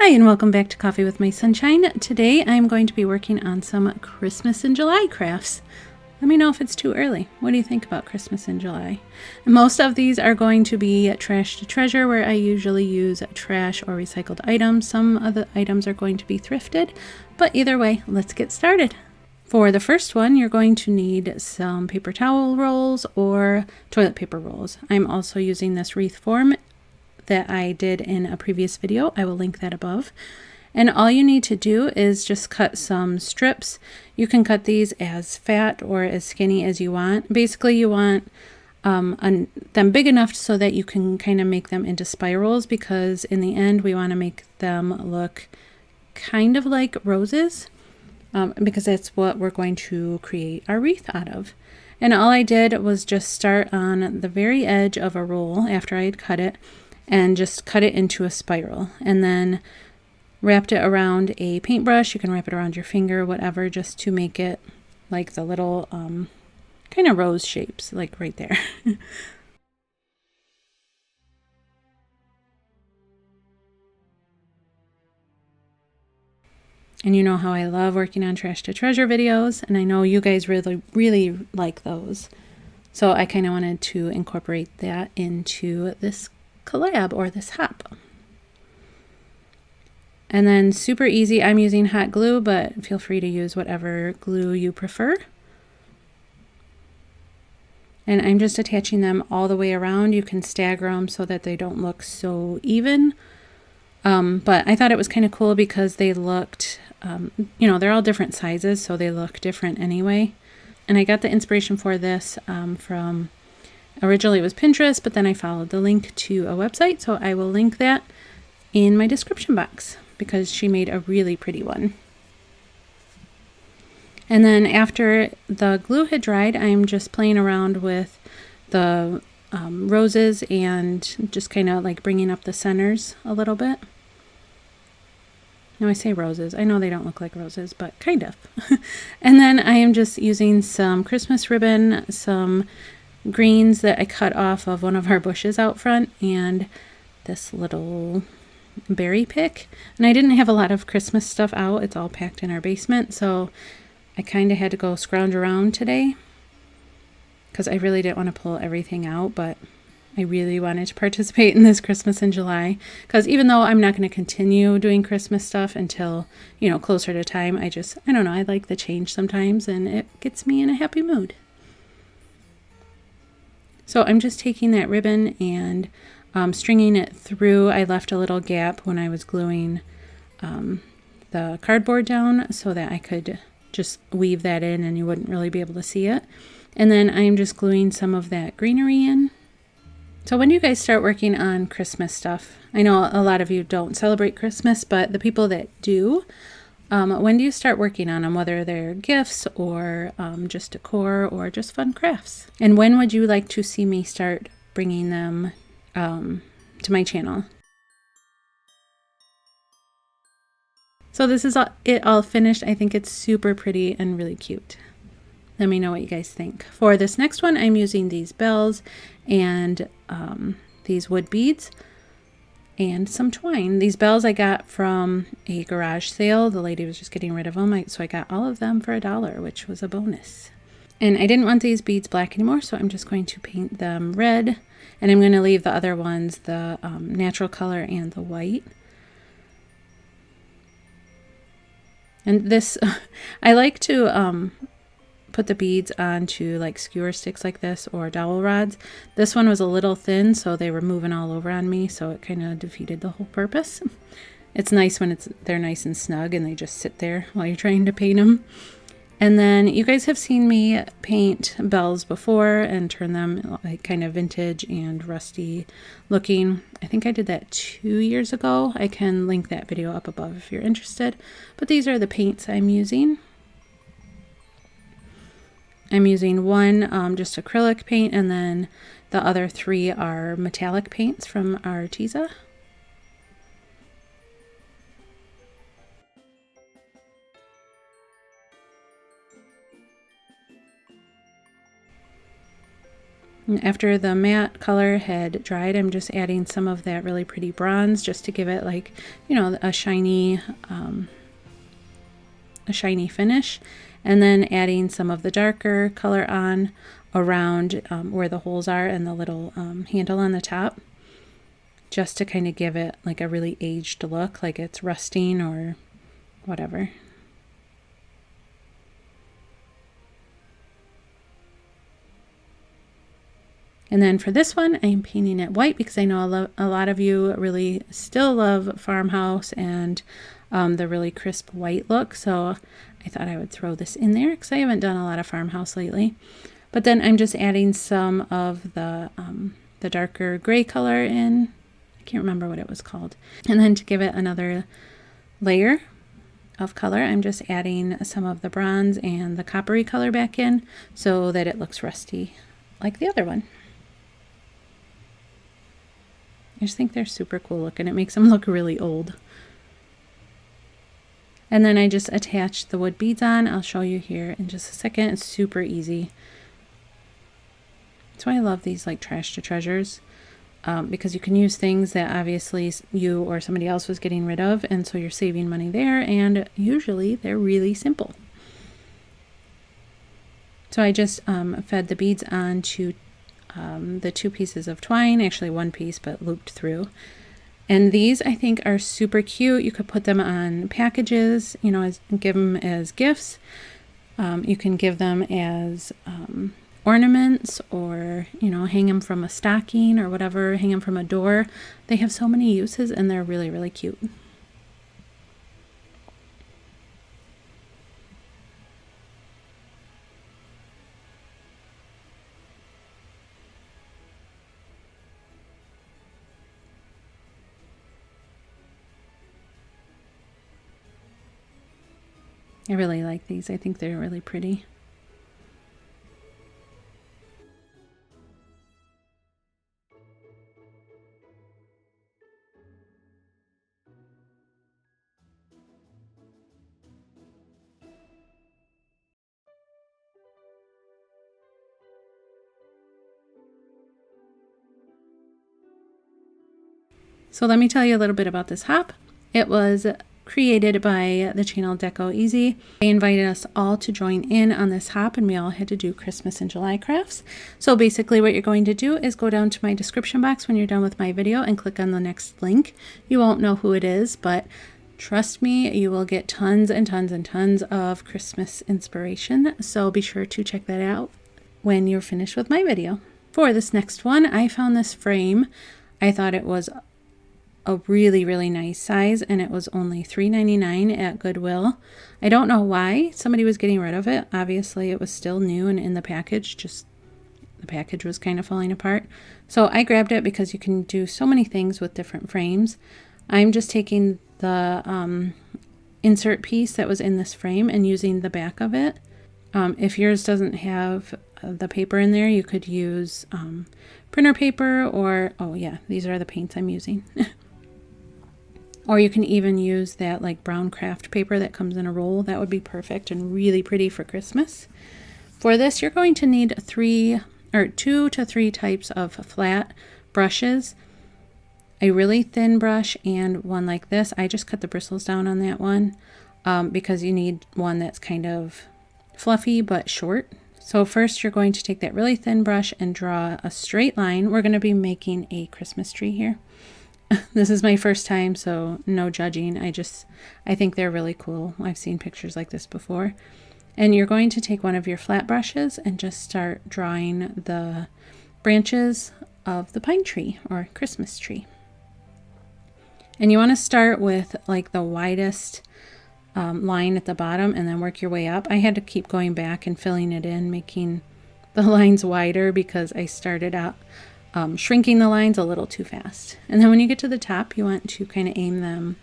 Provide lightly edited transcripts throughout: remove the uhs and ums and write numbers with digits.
Hi and welcome back to Coffee with My Sunshine. Today I'm going to be working on some Christmas in July crafts. Let me know if it's too early. What do you think about Christmas in July? Most of these are going to be trash to treasure, where I usually use trash or recycled items. Some of the items are going to be thrifted, but either way, let's get started. For the first one, you're going to need some paper towel rolls or toilet paper rolls. I'm also using this wreath form that I did in a previous video. I will link that above. And all you need to do is just cut some strips. You can cut these as fat or as skinny as you want. Basically, you want them big enough so that you can kind of make them into spirals, because in the end we want to make them look kind of like roses, because that's what we're going to create our wreath out of. And all I did was just start on the very edge of a roll after I had cut it, and just cut it into a spiral, and then wrapped it around a paintbrush. You can wrap it around your finger, whatever, just to make it like the little kind of rose shapes, like right there. And you know how I love working on trash to treasure videos, and I know you guys really like those. So I kind of wanted to incorporate that into this collab or this hop. And then super easy, I'm using hot glue, but feel free to use whatever glue you prefer. And I'm just attaching them all the way around. You can stagger them so that they don't look so even. But I thought it was kind of cool because they looked, you know, they're all different sizes, so they look different anyway. And I got the inspiration for this from, originally it was Pinterest, but then I followed the link to a website, so I will link that in my description box because she made a really pretty one. And then after the glue had dried, I'm just playing around with the roses and just kind of like bringing up the centers a little bit. Now I say roses, I know they don't look like roses, but kind of. And then I am just using some Christmas ribbon, some greens that I cut off of one of our bushes out front, and this little berry pick. And I didn't have a lot of Christmas stuff out. It's all packed in our basement, so I kind of had to go scrounge around today because I really didn't want to pull everything out, but I really wanted to participate in this Christmas in July, because even though I'm not going to continue doing Christmas stuff until, you know, closer to time, I don't know, I like the change sometimes, and it gets me in a happy mood. So I'm just taking that ribbon and stringing it through. I left a little gap when I was gluing the cardboard down so that I could just weave that in and you wouldn't really be able to see it. And then I'm just gluing some of that greenery in. So when do you guys start working on Christmas stuff? I know a lot of you don't celebrate Christmas, but the people that do, when do you start working on them, whether they're gifts or just decor or just fun crafts? And when would you like to see me start bringing them to my channel? So this is it all finished. I think it's super pretty and really cute. Let me know what you guys think. For this next one, I'm using these bells and these wood beads and some twine. These bells I got from a garage sale. The lady was just getting rid of them, so I got all of them for $1, which was a bonus. And I didn't want these beads black anymore, so I'm just going to paint them red, and I'm going to leave the other ones the natural color and the white. And this, I like to put the beads onto like skewer sticks like this or dowel rods. This one was a little thin, so they were moving all over on me, so it kind of defeated the whole purpose. It's nice when they're nice and snug and they just sit there while you're trying to paint them. And then you guys have seen me paint bells before and turn them like kind of vintage and rusty looking. I think I did that 2 years ago. I can link that video up above if you're interested. But these are the paints I'm using. I'm using one just acrylic paint, and then the other 3 are metallic paints from Arteza. And after the matte color had dried, I'm just adding some of that really pretty bronze just to give it like, you know, a shiny finish. And then adding some of the darker color on around where the holes are and the little handle on the top, just to kind of give it like a really aged look, like it's rusting or whatever. And then for this one, I'm painting it white because I know a lot of you really still love Farmhouse and the really crisp white look. So I thought I would throw this in there because I haven't done a lot of Farmhouse lately. But then I'm just adding some of the darker gray color in. I can't remember what it was called. And then to give it another layer of color, I'm just adding some of the bronze and the coppery color back in so that it looks rusty like the other one. I just think they're super cool looking. It makes them look really old. And then I just attach the wood beads on. I'll show you here in just a second. It's super easy. That's why I love these like trash to treasures, because you can use things that obviously you or somebody else was getting rid of, and so you're saving money there, and usually they're really simple. So I just fed the beads onto the 2 pieces of twine, actually 1 piece but looped through. And these I think are super cute. You could put them on packages, you know, give them as gifts. You can give them as ornaments, or, you know, hang them from a stocking or whatever, hang them from a door. They have so many uses and they're really, really cute. I really like these. I think they're really pretty. So let me tell you a little bit about this hop. It was created by the channel Deco Easy. They invited us all to join in on this hop, and we all had to do Christmas and July crafts. So basically what you're going to do is go down to my description box when you're done with my video and click on the next link. You won't know who it is, but trust me, you will get tons and tons and tons of Christmas inspiration. So be sure to check that out when you're finished with my video. For this next one, I found this frame. I thought it was a really, really nice size, and it was only $3.99 at Goodwill. I don't know why somebody was getting rid of it. Obviously it was still new and in the package, just the package was kind of falling apart. So I grabbed it because you can do so many things with different frames. I'm just taking the insert piece that was in this frame and using the back of it. If yours doesn't have the paper in there, you could use printer paper, or, oh yeah, these are the paints I'm using. Or you can even use that like brown craft paper that comes in a roll. That would be perfect and really pretty for Christmas. For this, you're going to need 2 to 3 types of flat brushes. A really thin brush and one like this. I just cut the bristles down on that one because you need one that's kind of fluffy but short. So first you're going to take that really thin brush and draw a straight line. We're going to be making a Christmas tree here. This is my first time, so no judging. I think they're really cool. I've seen pictures like this before. And you're going to take one of your flat brushes and just start drawing the branches of the pine tree or Christmas tree. And you want to start with like the widest line at the bottom and then work your way up. I had to keep going back and filling it in, making the lines wider because I started out shrinking the lines a little too fast. And then when you get to the top, you want to kind of aim them,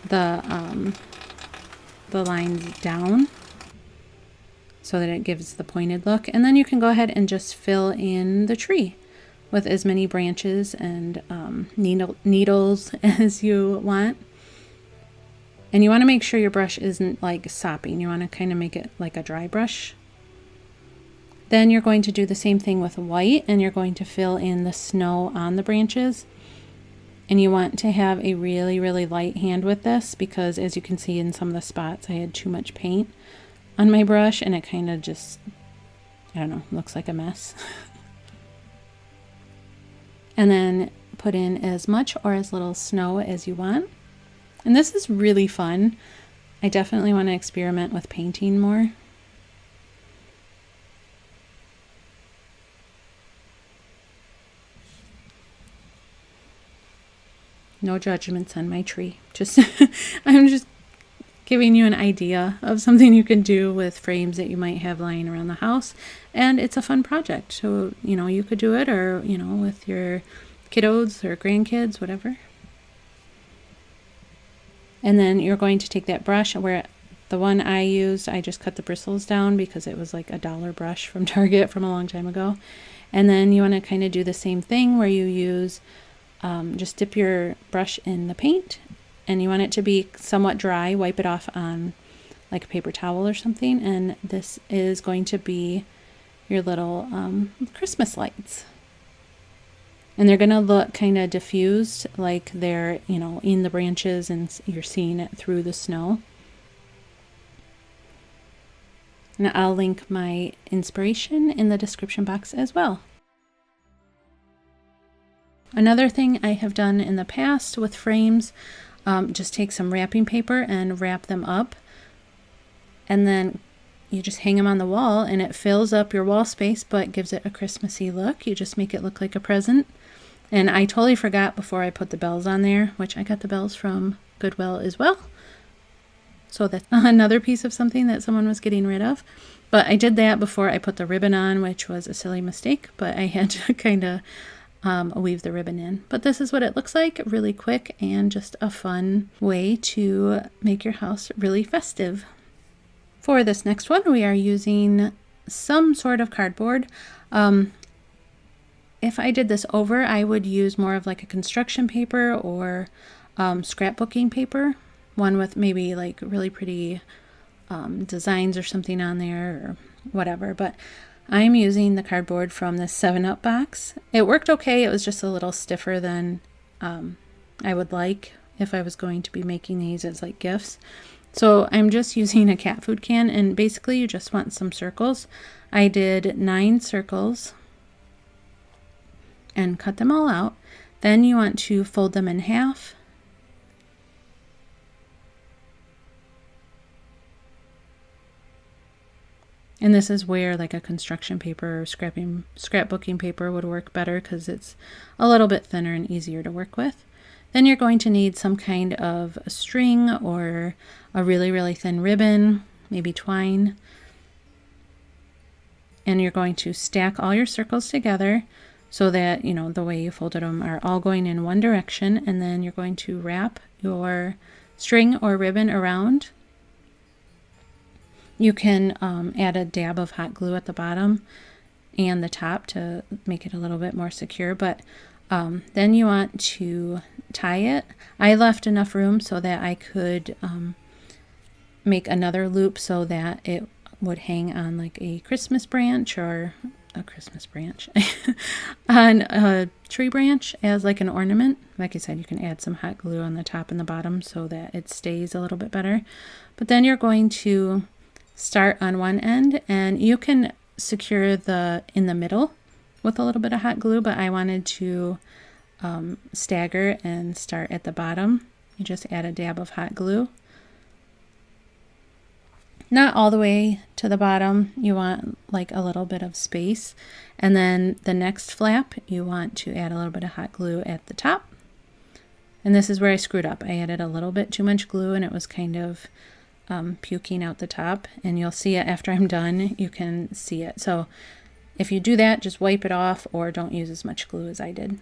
the lines down so that it gives the pointed look. And then you can go ahead and just fill in the tree with as many branches and needles as you want. And you want to make sure your brush isn't like sopping. You want to kind of make it like a dry brush. Then you're going to do the same thing with white, and you're going to fill in the snow on the branches. And you want to have a really, really light hand with this, because as you can see in some of the spots, I had too much paint on my brush and it kind of just, I don't know, looks like a mess. And then put in as much or as little snow as you want. And this is really fun. I definitely want to experiment with painting more. No judgments on my tree. Just I'm just giving you an idea of something you can do with frames that you might have lying around the house. And it's a fun project. So, you know, you could do it, or, you know, with your kiddos or grandkids, whatever. And then you're going to take that brush, where the one I used, I just cut the bristles down because it was like a $1 brush from Target from a long time ago. And then you want to kind of do the same thing where you use, just dip your brush in the paint, and you want it to be somewhat dry. Wipe it off on like a paper towel or something. And this is going to be your little Christmas lights. And they're going to look kind of diffused, like they're, you know, in the branches and you're seeing it through the snow. And I'll link my inspiration in the description box as well. Another thing I have done in the past with frames, just take some wrapping paper and wrap them up. And then you just hang them on the wall, and it fills up your wall space, but gives it a Christmassy look. You just make it look like a present. And I totally forgot before I put the bells on there, which I got the bells from Goodwill as well. So that's another piece of something that someone was getting rid of. But I did that before I put the ribbon on, which was a silly mistake, but I had to kind of weave the ribbon in. But this is what it looks like, really quick and just a fun way to make your house really festive. For this next one, we are using some sort of cardboard. If I did this over, I would use more of like a construction paper or scrapbooking paper, one with maybe like really pretty designs or something on there or whatever. But I'm using the cardboard from the 7-Up box. It worked okay. It was just a little stiffer than I would like if I was going to be making these as like gifts. So I'm just using a cat food can, and basically you just want some circles. I did 9 circles and cut them all out. Then you want to fold them in half. And this is where like a construction paper or scrapbooking paper would work better, because it's a little bit thinner and easier to work with. Then you're going to need some kind of a string or a really, really thin ribbon, maybe twine. And you're going to stack all your circles together so that, you know, the way you folded them are all going in one direction. And then you're going to wrap your string or ribbon around. You can add a dab of hot glue at the bottom and the top to make it a little bit more secure, but then you want to tie it. I left enough room so that I could make another loop so that it would hang on like a Christmas branch or a Christmas branch on a tree branch as like an ornament. Like I said, you can add some hot glue on the top and the bottom so that it stays a little bit better. But then you're going to start on one end, and you can secure in the middle with a little bit of hot glue, but I wanted to stagger and start at the bottom. You just add a dab of hot glue. Not all the way to the bottom, you want like a little bit of space. And then the next flap, you want to add a little bit of hot glue at the top. And this is where I screwed up. I added a little bit too much glue, and it was kind of puking out the top, and you'll see it after I'm done. You can see it. So if you do that, just wipe it off or don't use as much glue as I did.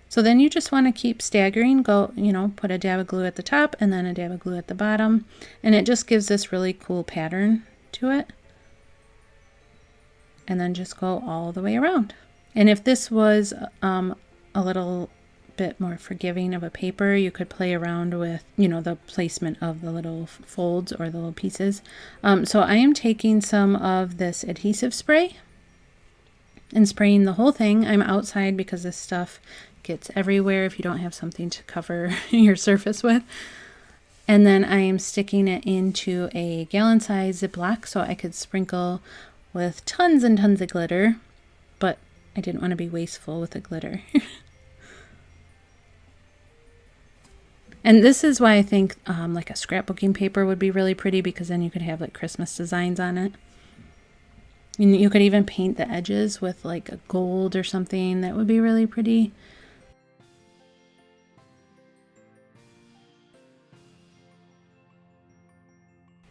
So then you just want to keep staggering. Go, you know, put a dab of glue at the top and then a dab of glue at the bottom, and it just gives this really cool pattern to it. And then just go all the way around. And if this was a little bit more forgiving of a paper, you could play around with, you know, the placement of the little folds or the little pieces. So I am taking some of this adhesive spray, and spraying the whole thing. I'm outside because this stuff gets everywhere if you don't have something to cover your surface with. And then I am sticking it into a gallon size Ziploc so I could sprinkle with tons and tons of glitter, but I didn't want to be wasteful with the glitter. And this is why I think like a scrapbooking paper would be really pretty, because then you could have like Christmas designs on it. And you could even paint the edges with like a gold or something. That would be really pretty.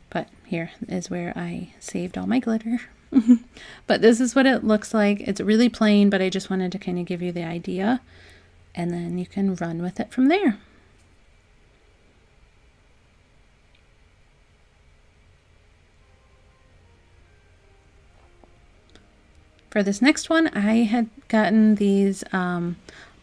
But here is where I saved all my glitter. But this is what it looks like. It's really plain, but I just wanted to kind of give you the idea. And then you can run with it from there. For this next one, I had gotten these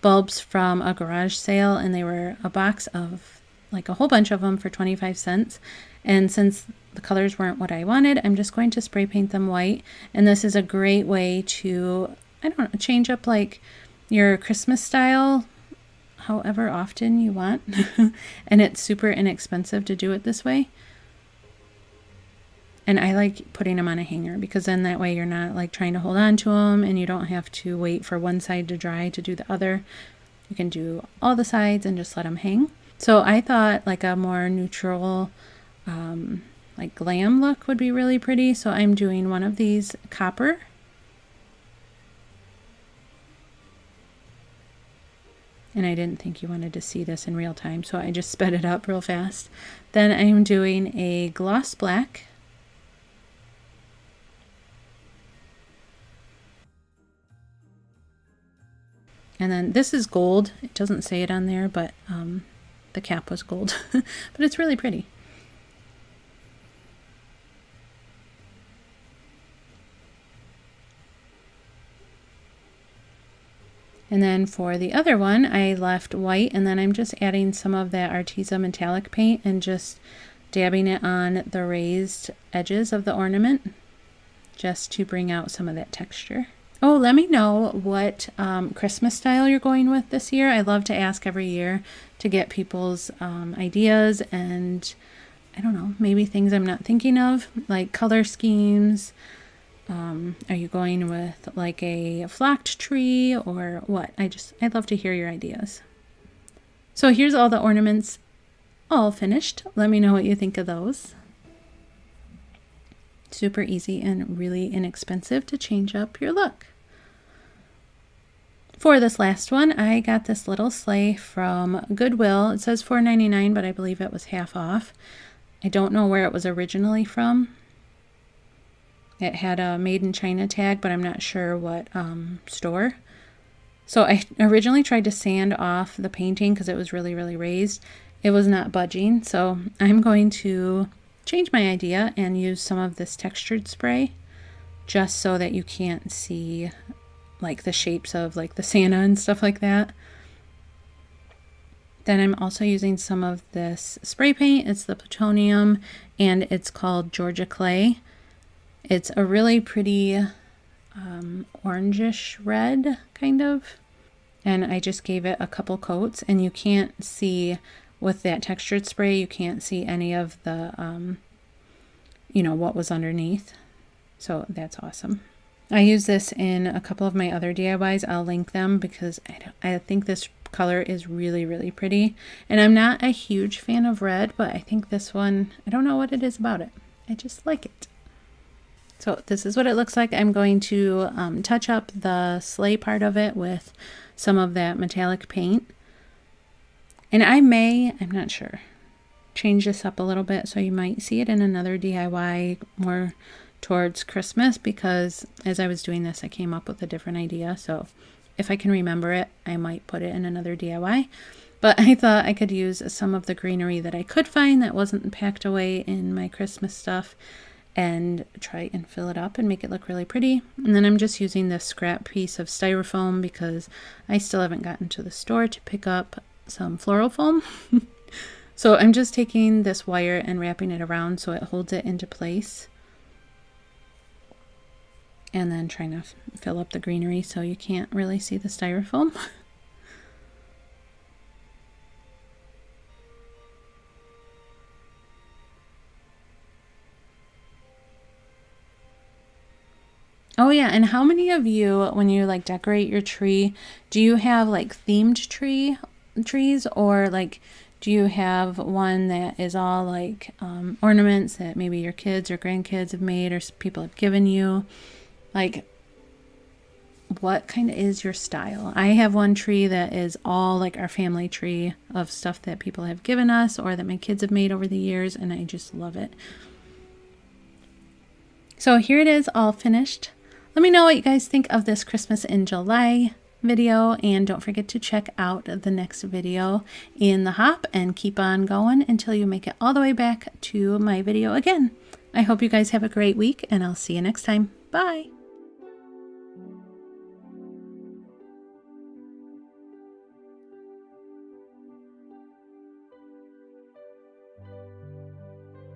bulbs from a garage sale, and they were a box of like a whole bunch of them for 25 cents. And since the colors weren't what I wanted, I'm just going to spray paint them white. And this is a great way to, I don't know, change up like your Christmas style however often you want. And it's super inexpensive to do it this way. And I like putting them on a hanger, because then that way you're not like trying to hold on to them, and you don't have to wait for one side to dry to do the other. You can do all the sides and just let them hang. So I thought like a more neutral, like glam look would be really pretty. So I'm doing one of these copper. And I didn't think you wanted to see this in real time, so I just sped it up real fast. Then I'm doing a gloss black. And then this is gold. It doesn't say it on there, but the cap was gold. But it's really pretty. And then for the other one, I left white, and then I'm just adding some of that Arteza metallic paint and just dabbing it on the raised edges of the ornament, just to bring out some of that texture. Oh, let me know what Christmas style you're going with this year. I love to ask every year to get people's ideas, and I don't know, maybe things I'm not thinking of, like color schemes. Are you going with like a flocked tree or what? I'd love to hear your ideas. So here's all the ornaments all finished. Let me know what you think of those. Super easy and really inexpensive to change up your look. For this last one, I got this little sleigh from Goodwill. It says $4.99, but I believe it was half off. I don't know where it was originally from. It had a made in China tag, but I'm not sure what store. So I originally tried to sand off the painting because it was really, really raised. It was not budging, so I'm going to change my idea and use some of this textured spray just so that you can't see like the shapes of like the Santa and stuff like that. Then I'm also using some of this spray paint. It's the plutonium, and it's called Georgia Clay. It's a really pretty orangish red kind of, and I just gave it a couple coats, and you can't see with that textured spray, you can't see any of the what was underneath. So that's awesome. I use this in a couple of my other DIYs. I'll link them because I think this color is really, really pretty. And I'm not a huge fan of red, but I think this one, I don't know what it is about it. I just like it. So this is what it looks like. I'm going to touch up the sleigh part of it with some of that metallic paint. And I'm not sure, change this up a little bit, so you might see it in another DIY more towards Christmas, because as I was doing this, I came up with a different idea. So if I can remember it, I might put it in another DIY. But I thought I could use some of the greenery that I could find that wasn't packed away in my Christmas stuff and try and fill it up and make it look really pretty. And then I'm just using this scrap piece of styrofoam because I still haven't gotten to the store to pick up some floral foam. So I'm just taking this wire and wrapping it around so it holds it into place. and then trying to fill up the greenery so you can't really see the styrofoam. Oh yeah, and how many of you, when you like decorate your tree, do you have like themed trees, or like do you have one that is all like ornaments that maybe your kids or grandkids have made or people have given you? Like, what kind of is your style? I have one tree that is all like our family tree of stuff that people have given us or that my kids have made over the years, and I just love it. So here it is, all finished. Let me know what you guys think of this Christmas in July video, and don't forget to check out the next video in the hop and keep on going until you make it all the way back to my video again. I hope you guys have a great week, and I'll see you next time. Bye!